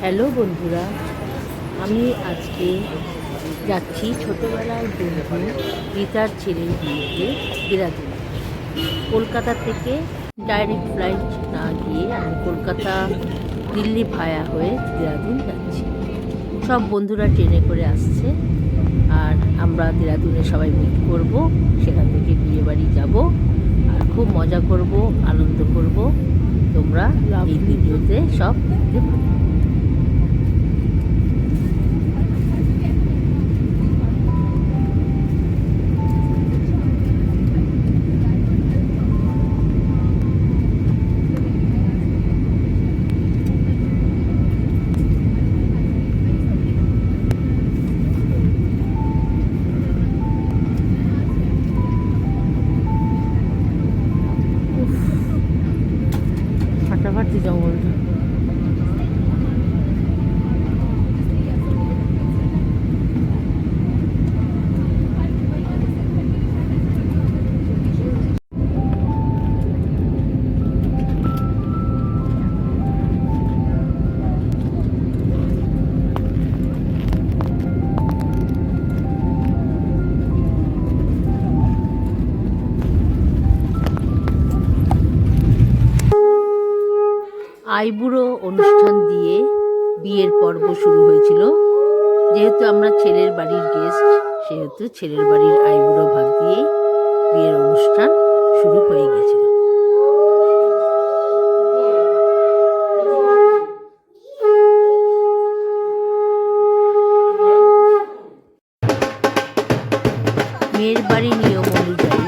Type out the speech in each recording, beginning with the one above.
Hello বন্ধুরা, আমি আজকে যাচ্ছি ছোটোবেলার বন্ধু রীতার ছেলের বিয়েতে দেরাদুন। কলকাতা থেকে ডাইরেক্ট ফ্লাইট না গিয়ে আমি কলকাতা দিল্লি ভায়া হয়ে দেরাদুন যাচ্ছি। সব বন্ধুরা ট্রেনে করে আসছে আর আমরা দেরাদুনে সবাই মিট করব, সেখান থেকে বিয়ে বাড়ি যাবো আর খুব মজা করব, আনন্দ করব। তোমরা এই ভিডিওতে সব দেখতে পাবে। ফাটাফাটি জঙ্গলটা। আইবুড়ো অনুষ্ঠান দিয়ে বিয়ের পর্ব শুরু হয়েছিল। যেহেতু আমরা ছেলের বাড়ির গেস্ট, সেহেতু ছেলের বাড়ির আইবুড়ো ভাত দিয়েই বিয়ের অনুষ্ঠান শুরু হয়ে গেছিল। মেয়ের বাড়ি নিয়ম অনুযায়ী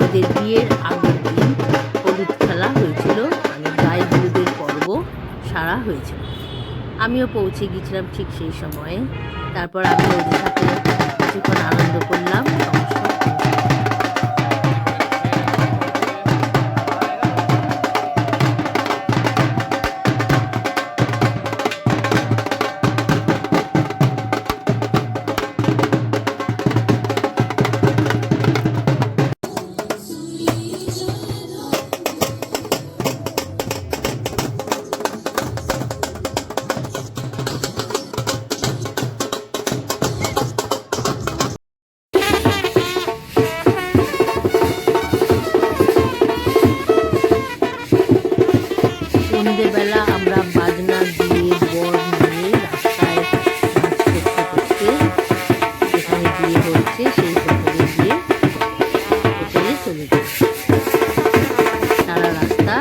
ওদের বিয়ের আগের দিন হলুদ খেলা হয়েছিল, মানে গায়ে হলুদের পর্ব সারা হয়েছিল। আমিও পৌঁছে গিয়েছিলাম ঠিক সেই সময়ে। তারপর আমি ওদের সাথে কিছুক্ষণ আনন্দ করলাম। সন্ধ্যেবেলা আমরা বাজনা দিয়ে বর নিয়ে রাস্তায় নাচ করতে করতে যেখানে বিয়ে হচ্ছে সেই হোটেলে গিয়ে হোটেলে চলে যাই। সারা রাস্তা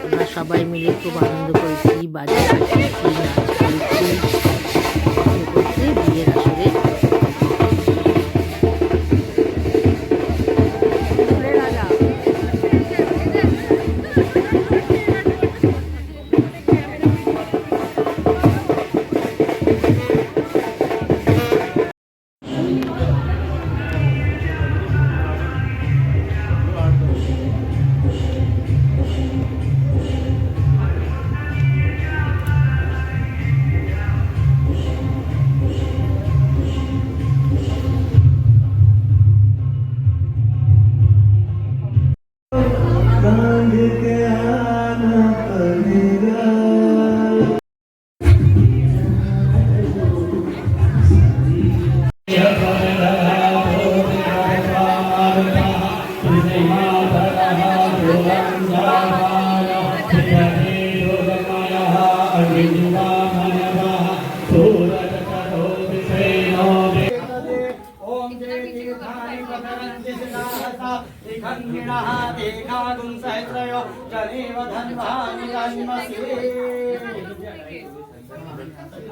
আমরা সবাই মিলে খুব আনন্দ করেছি, বাজে বাজিয়েছি, নাচ করেছি, করতে বিয়ের আসরে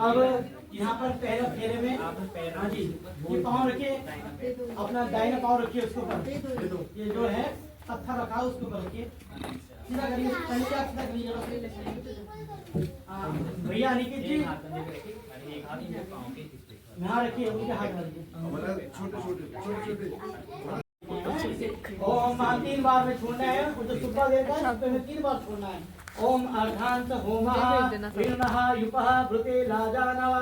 अब यहाँ पर पहले फेरे में हाँ जी, ये पाँव रखिए, अपना दाहिना पाँव रखिए उसके ऊपर, ये जो है पत्थर रखा है उसके ऊपर रखिए, सीधा करिए, पहले क्या सीधा करिए। भैया अनिकेत जी यहाँ रखिए, उनके हाथ में रखिए, छोटे ओम 3 बार में छोड़ना है, तो सुबह देगा में 3 बार छोड़ना है। ओम अर्धांत होमः विन्नः युपः भृते लाजानव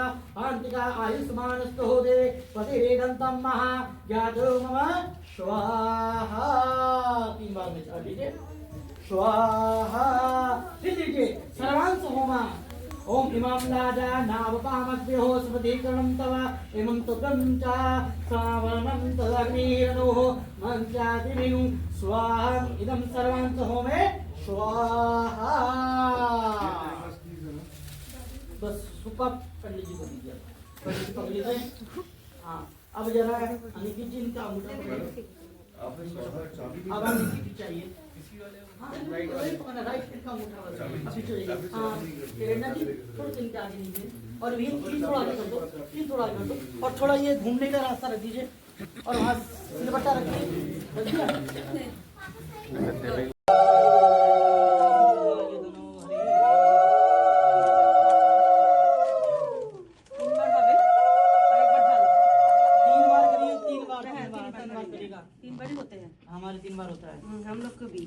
आंतिका आयुष्मानस्तु होदे पतिरेदन्तं महा ज्ञातो मम स्वाहा। 3 बार में छोड़ दीजिए, स्वाहा। फिर लीजिए सर्वांश होमः ओम इमं लाजा नावपामग्भ्यो स्वधीकरणं तव इमं तुकं च श्रावणं तदग्निरनुः मञ्चादिमिनु स्वाहा इदं सर्वं च होमे स्वाहा। बस सुपर पंडित जी को दीजिए, पंडित जी पकड़िए थे। हाँ अब जरा अनिकी जी इनका अंगूठा पकड़िए। अब अनिकी जी चाहिए। हाँ राइट इनका अंगूठा अभी चाहिए। हाँ प्रेरणा जी थोड़ा इनके आगे लीजिए और ये थोड़ा आगे कर दो, ये थोड़ा आगे कर दो और थोड़ा ये घूमने का रास्ता रख दीजिए और वहाँ सिलबट्टा रखिए। हमारे 3 बार होता है। हम लोग को भी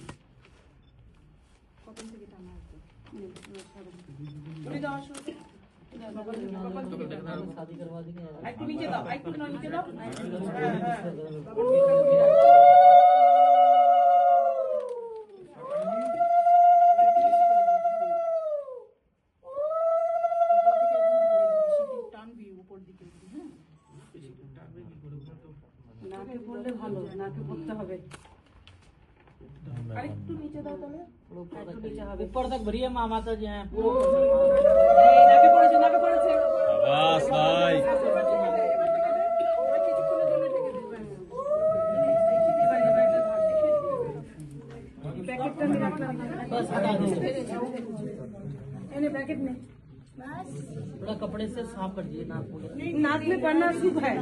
शादी करवा देंगे। नीचे दाओ, नीचे दाओ। নাকে বললে ভালো, নাকে পড়তে হবে। আরেকটু নিচে দাও তাহলে, একটু নিচে হবে। ऊपर तक भरिए माँ माता जी हैं এই নাকে পড়েছে, নাকে পড়েছে। বাস ভাই কিছুক্ষণের জন্য ঢেকে দিবেন। প্যাকেটটা নিয়ে রাখলাম। बस हटा दीजिए। এনে প্যাকেট নে। थोड़ा कपड़े से साफ कर दीजिए नाक को। नाक में पड़ना शुभ है।